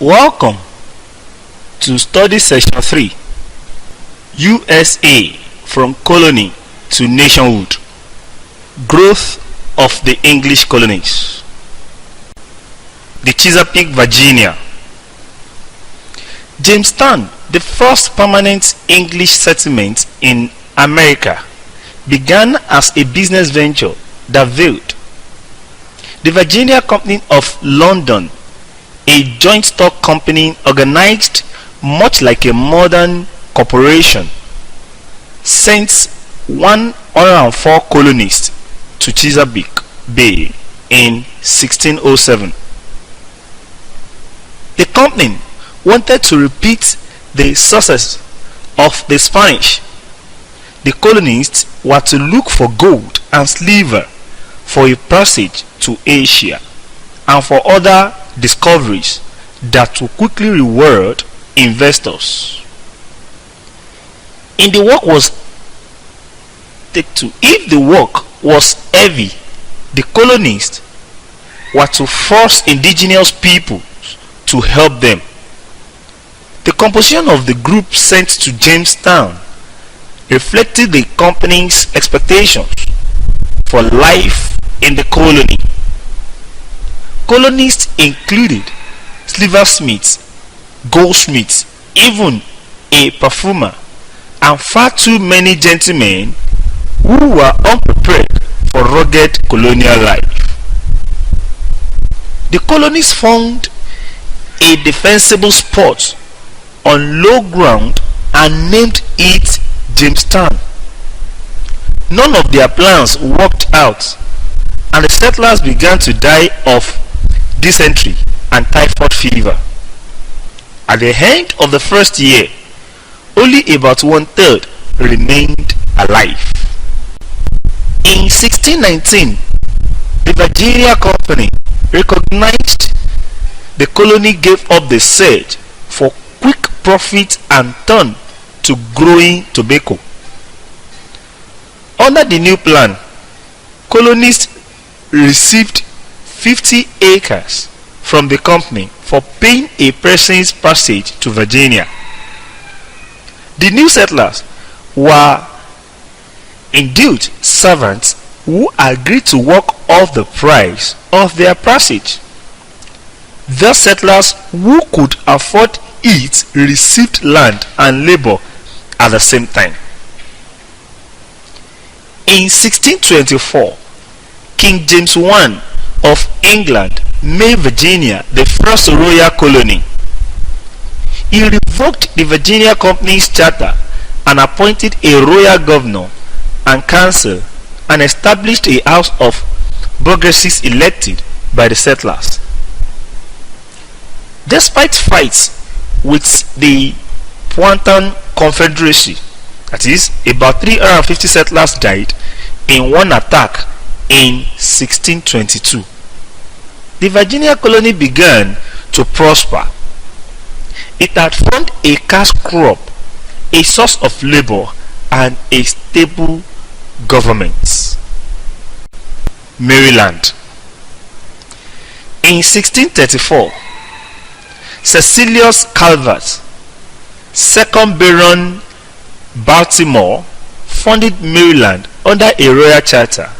Welcome to Study Section 3, USA from Colony to Nationhood. Growth of the English Colonies. The Chesapeake, Virginia. Jamestown, the first permanent English settlement in America, began as a business venture that failed. The Virginia Company of London, a joint stock company organized much like a modern corporation, sent 104 colonists to Chesapeake Bay in 1607. The company wanted to repeat the success of the Spanish. The colonists were to look for gold and silver for a passage to Asia and for other discoveries that would quickly reward investors. If the work was heavy, the colonists were to force indigenous people to help them. The composition of the group sent to Jamestown reflected the company's expectations for life in the colony. Colonists included silversmiths, goldsmiths, even a perfumer, and far too many gentlemen who were unprepared for rugged colonial life. The colonists found a defensible spot on low ground and named it Jamestown. None of their plans worked out, and the settlers began to die of dysentery and typhoid fever. At the end of the first year, only about 1/3 remained alive. In 1619, the Virginia Company recognized the colony gave up the search for quick profit and turned to growing tobacco. Under the new plan, colonists received 50 acres from the company for paying a person's passage to Virginia. The new settlers were indeed servants who agreed to work off the price of their passage. The settlers who could afford it received land and labor at the same time. In 1624, King James I of England made Virginia the first royal colony. He revoked the Virginia Company's charter and appointed a royal governor and council and established a house of burgesses elected by the settlers. Despite fights with the Powhatan Confederacy, that is, about 350 settlers died in one attack in 1622. The Virginia colony began to prosper. It had found a cash crop, a source of labor, and a stable government. Maryland. In 1634, Cecilius Calvert, 2nd Baron Baltimore, founded Maryland under a royal charter,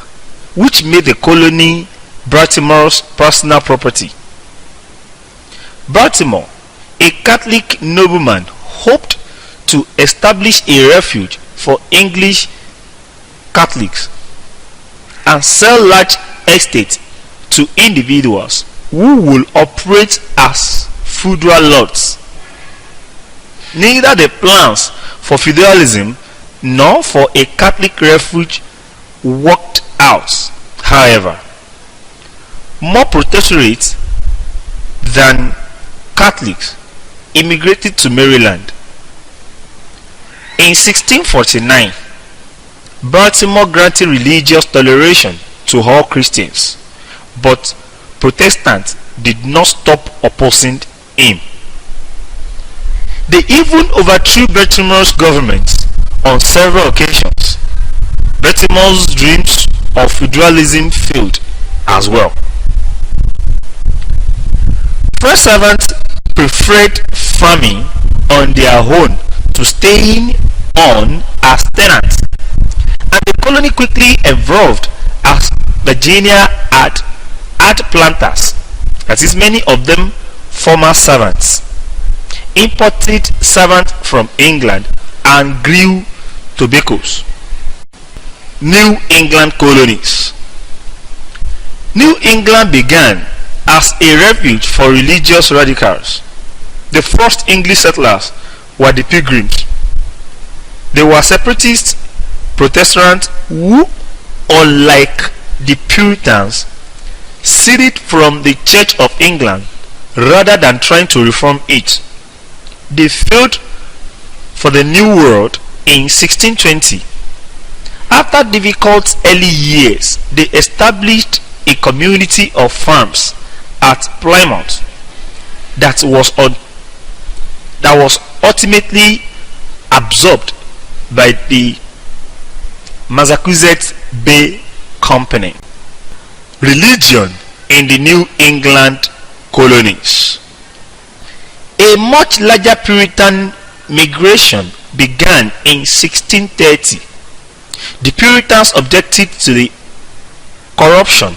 which made the colony Baltimore's personal property. Baltimore, a Catholic nobleman, hoped to establish a refuge for English Catholics and sell large estates to individuals who would operate as feudal lords. Neither the plans for feudalism nor for a Catholic refuge worked out, however. More Protestants than Catholics immigrated to Maryland. In 1649, Baltimore granted religious toleration to all Christians, but Protestants did not stop opposing him. They even overthrew Baltimore's government on several occasions. Baltimore's dreams of feudalism failed as well. First servants preferred farming on their own to staying on as tenants, and the colony quickly evolved as Virginia had planters, that is, many of them former servants, imported servants from England, and grew tobaccos. New England colonies. New England began as a refuge for religious radicals. The first English settlers were the Pilgrims. They were separatist Protestants who, unlike the Puritans, seceded from the Church of England rather than trying to reform it. They failed for the New World in 1620. After difficult early years, they established a community of farms at Plymouth that was ultimately absorbed by the Massachusetts Bay Company. Religion in the New England colonies. A much larger Puritan migration began in 1630. The Puritans objected to the corruption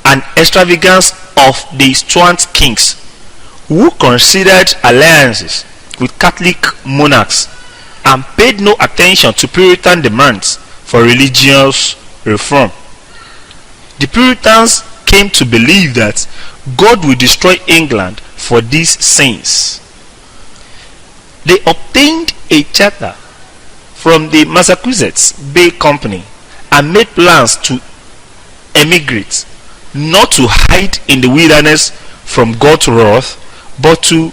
and extravagance of the Stuart kings, who considered alliances with Catholic monarchs and paid no attention to Puritan demands for religious reform. The Puritans came to believe that God will destroy England for these sins. They obtained a charter from the Massachusetts Bay Company and made plans to emigrate, not to hide in the wilderness from God's wrath, but to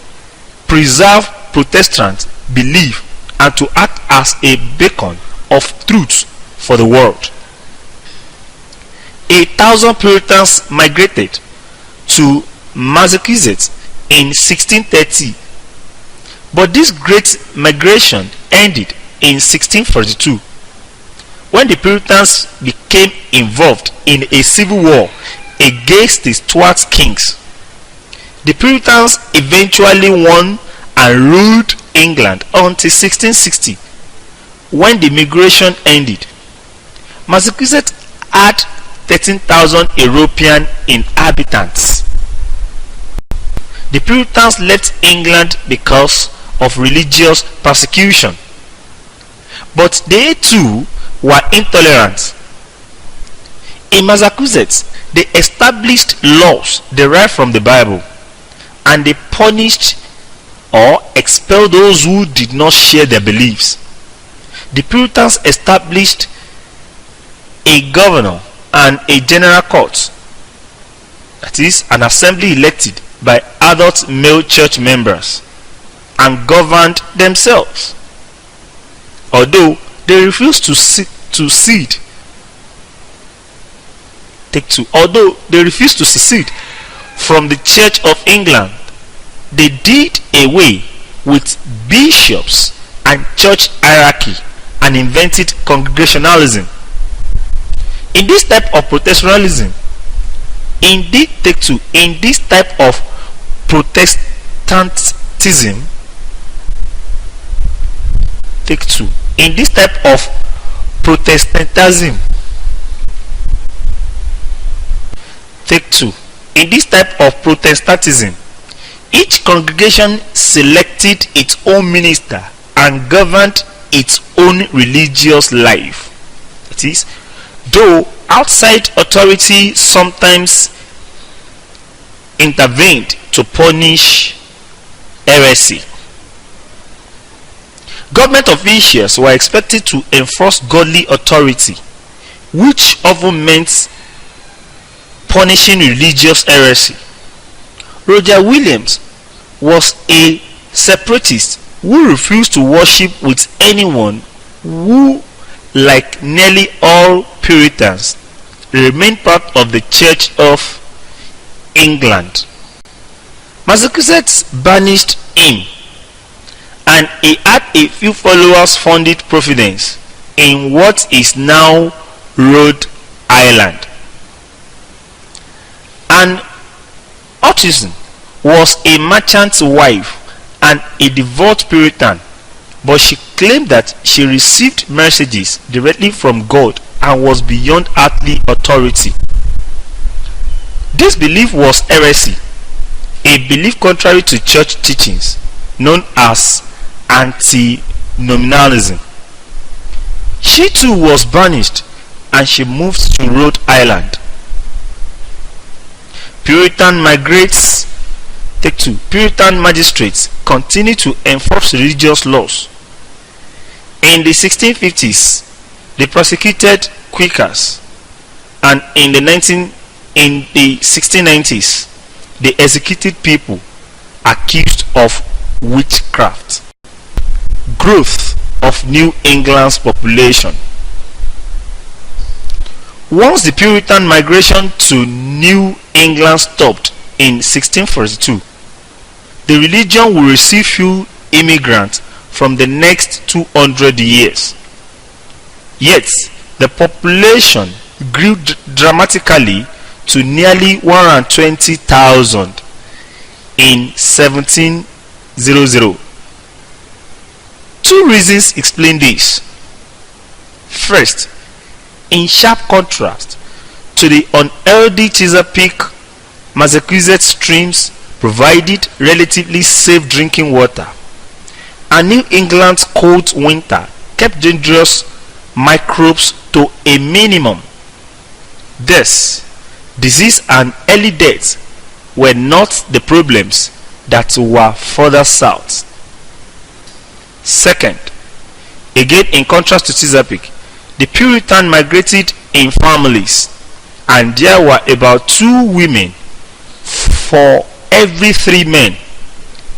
preserve Protestant belief and to act as a beacon of truth for the world. 1,000 Puritans migrated to Massachusetts in 1630, but this great migration ended in 1642 when the Puritans became involved in a civil war against the Stuart kings. The Puritans eventually won and ruled England until 1660, when the migration ended. Massachusetts had 13,000 European inhabitants. The Puritans left England because of religious persecution, but they too were intolerant. In Massachusetts, they established laws derived from the Bible, and they punished or expelled those who did not share their beliefs. The Puritans established a governor and a general court, that is, an assembly elected by adult male church members, and governed themselves. Although they refused to secede, although they refused to secede from the Church of England, they did away with bishops and church hierarchy and invented congregationalism. In this type of Protestantism, in this type of Protestantism, in this type of Protestantism, in this type of Protestantism, each congregation selected its own minister and governed its own religious life. That is, though outside authority sometimes intervened to punish heresy. Government officials were expected to enforce godly authority, which often meant punishing religious heresy. Roger Williams was a separatist who refused to worship with anyone who, like nearly all Puritans, remained part of the Church of England. Massachusetts banished him, and he had a few followers founded Providence in what is now Rhode Island. And Hutchinson was a merchant's wife and a devout Puritan, but she claimed that she received messages directly from God and was beyond earthly authority. This belief was heresy, a belief contrary to church teachings known as antinomianism. She too was banished and she moved to Rhode Island. Puritan magistrates continued to enforce religious laws. In the 1650s, they persecuted Quakers, and in the 1690s, they executed people accused of witchcraft. Growth of New England's population. Once the Puritan migration to New England stopped in 1642, the religion will receive few immigrants from the next 200 years. Yet, the population grew dramatically to nearly 120,000 in 1700. Two reasons explain this. First, in sharp contrast to the unhealthy Chesapeake, Massachusetts streams provided relatively safe drinking water, and New England's cold winter kept dangerous microbes to a minimum. Thus, disease and early deaths were not the problems that were further south. Second, again in contrast to Chesapeake, the Puritan migrated in families, and there were about 2 women for every 3 men,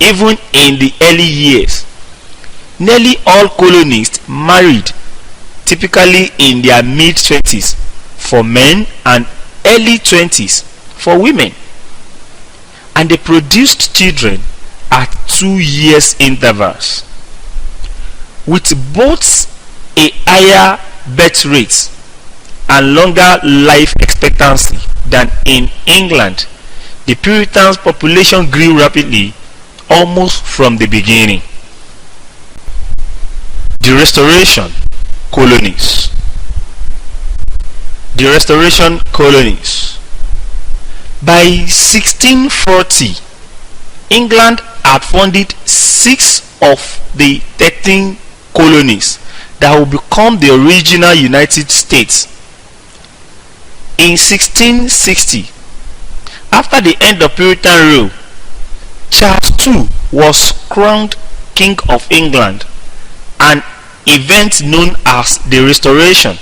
even in the early years. Nearly all colonists married, typically in their mid-20s for men and early 20s for women, and they produced children at 2 years intervals. With both a higher birth rate and longer life expectancy than in England, the Puritans' population grew rapidly almost from the beginning. The Restoration colonies. The Restoration colonies. By 1640, England had founded 6 of the 13 colonies that would become the original United States. In 1660, after the end of Puritan rule, Charles II was crowned King of England, an event known as the Restoration.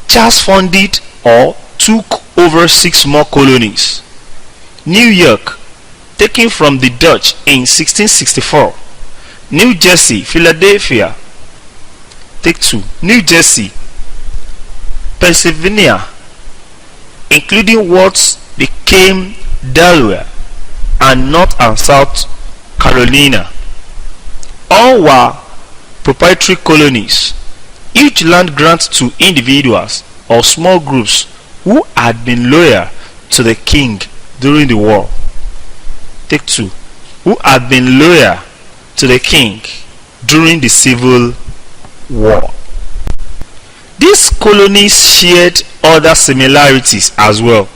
Charles founded or took over 6 more colonies. New York, taken from the Dutch in 1664. New Jersey, Philadelphia, take 2. New Jersey, Pennsylvania, including what became Delaware, and North and South Carolina. All were proprietary colonies. Each land grant to individuals or small groups who had been loyal to the king during the war. Take 2. Who had been loyal to the king during the Civil War. These colonies shared other similarities as well.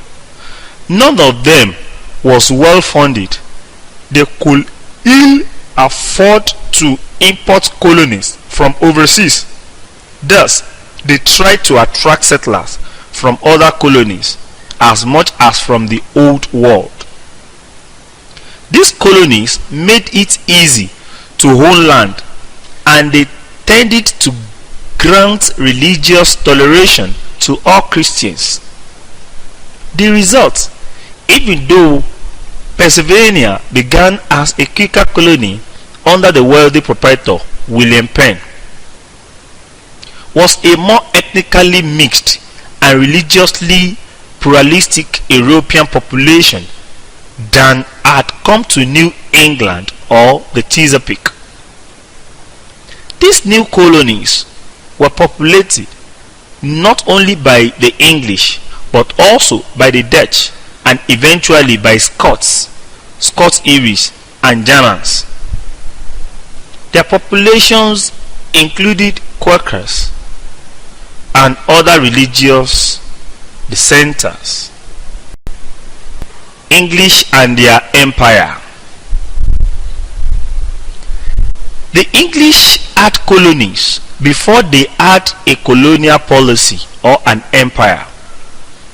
None of them was well funded. They could ill afford to import colonies from overseas. Thus, they tried to attract settlers from other colonies as much as from the old world. These colonies made it easy to own land, and they tended to grant religious toleration to all Christians. The result, even though Pennsylvania began as a Quaker colony under the wealthy proprietor William Penn, was a more ethnically mixed and religiously pluralistic European population than had come to New England or the Chesapeake. These new colonies were populated not only by the English but also by the Dutch and eventually by Scots, Scots-Irish, and Germans. Their populations included Quakers and other religious dissenters. English and their empire. The English had colonies before they had a colonial policy or an empire.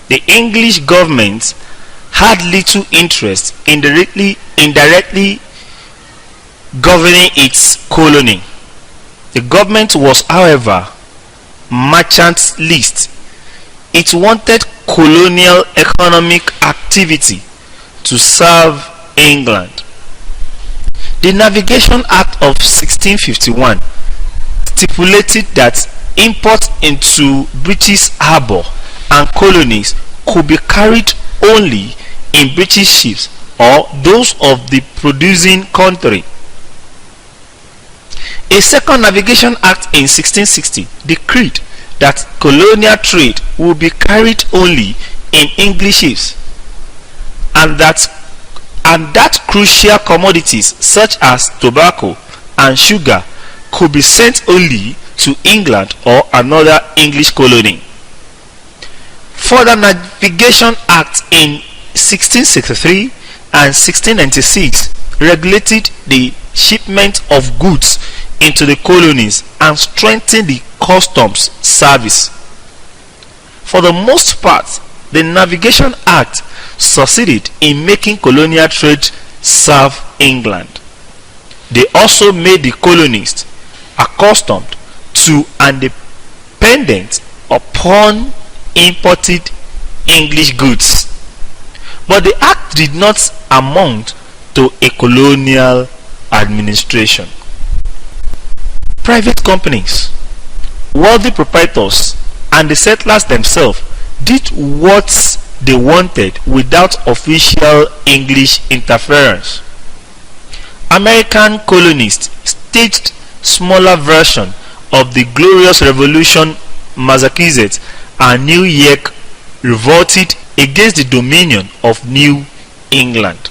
The English government had little interest in indirectly governing its colony. The government was, however, mercantilist. It wanted colonial economic activity to serve England. The Navigation Act of 1651 stipulated that imports into British harbour and colonies could be carried only in British ships or those of the producing country. A second Navigation Act in 1660 decreed that colonial trade would be carried only in English ships, and that crucial commodities such as tobacco and sugar could be sent only to England or another English colony. Further Navigation Act in 1663 and 1696 regulated the shipment of goods into the colonies and strengthened the customs service. For the most part, the Navigation Act succeeded in making colonial trade serve England. They also made the colonists accustomed to and dependent upon imported English goods. But the act did not amount to a colonial administration. Private companies, wealthy proprietors, and the settlers themselves did what they wanted without official English interference. American colonists staged smaller version of the Glorious Revolution Massachusetts, and New York revolted against the dominion of New England.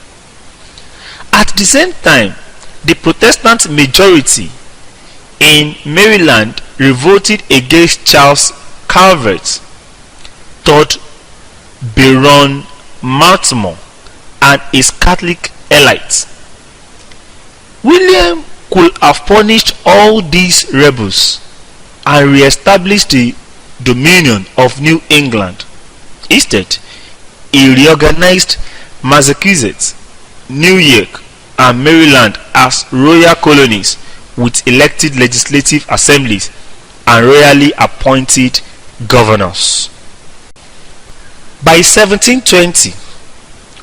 At the same time, the Protestant majority in Maryland revolted against Charles Calvert, Todd Baron Baltimore, and his Catholic elite. William could have punished all these rebels and re-established the dominion of New England. Instead, he reorganized Massachusetts, New York, and Maryland as royal colonies with elected legislative assemblies and royally appointed governors. By 1720,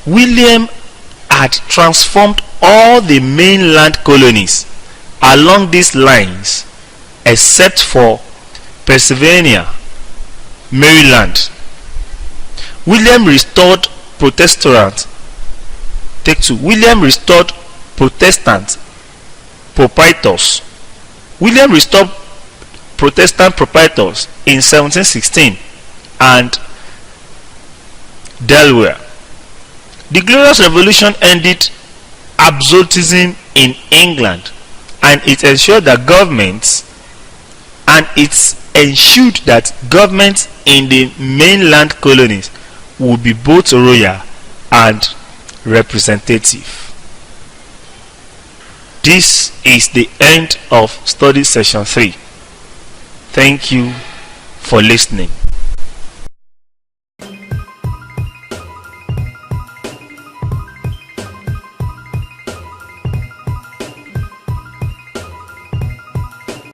William had transformed all the mainland colonies along these lines except for Pennsylvania, Maryland. William restored Protestant proprietors. William restored Protestant proprietors in 1716 and Delaware. The Glorious Revolution ended absolutism in England, and it ensured that governments in the mainland colonies would be both royal and representative. This is the end of study session 3. Thank you for listening.